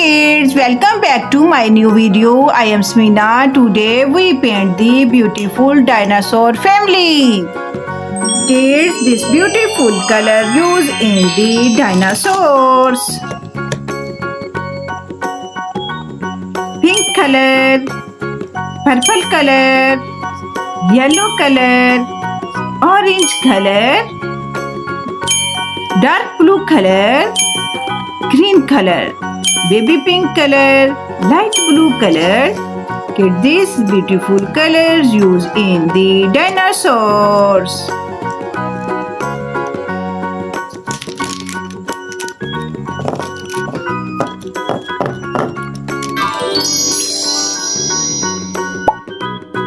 kids, welcome back to my new video. I am Samina. Today we paint the beautiful dinosaur family. Kids, this beautiful color used in the dinosaurs. Pink color, purple color, yellow color, orange color, dark blue color, green color, baby pink color, light blue color. Get these beautiful colors used in the dinosaurs.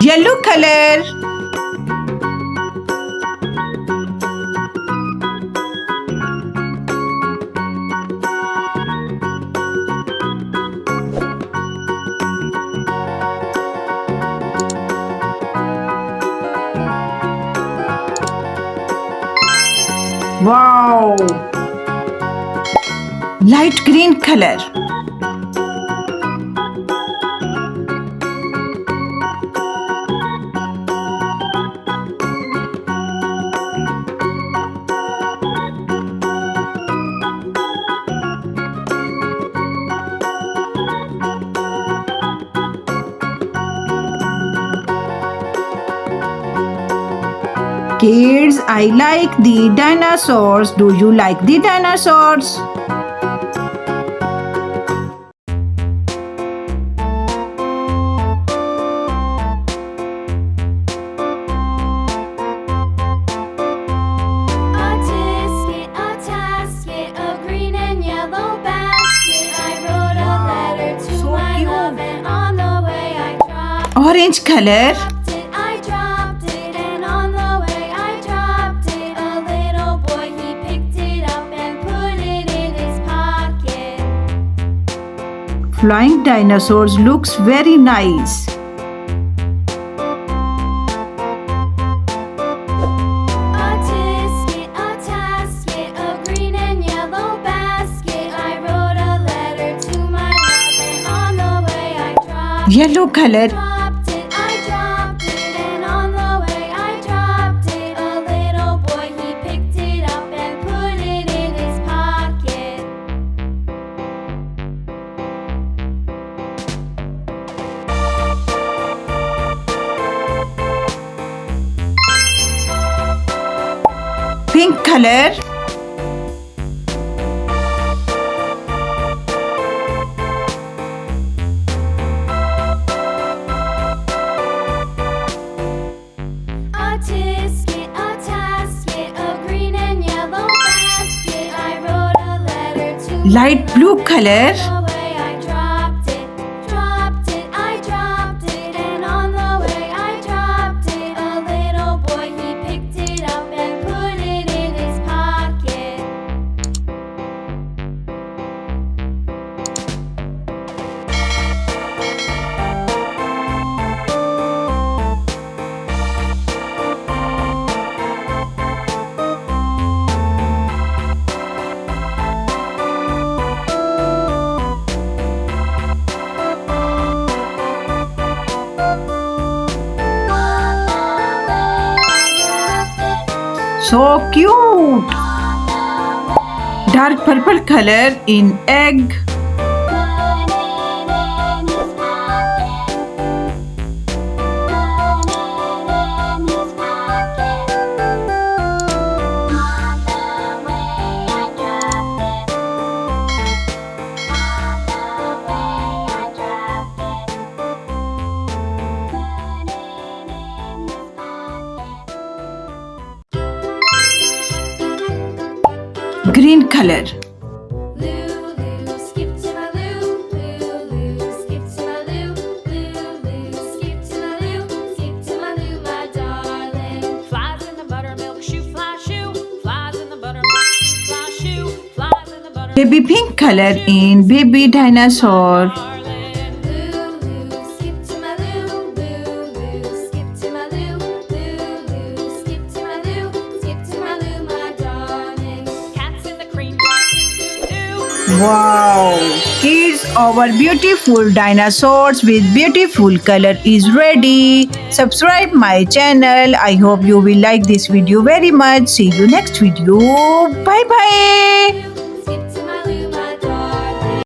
Yellow color, wow! Light green color. Kids, I like the dinosaurs. Do you like the dinosaurs? Orange color. Flying dinosaurs looks very nice. Yellow color. Pink color. Light blue color. So cute! Dark purple color in egg. Green color. Baby pink color in baby dinosaur. Wow! Kids, our beautiful dinosaurs with beautiful color is ready. Subscribe my channel. I hope you will like this video very much. See you next video. Bye bye.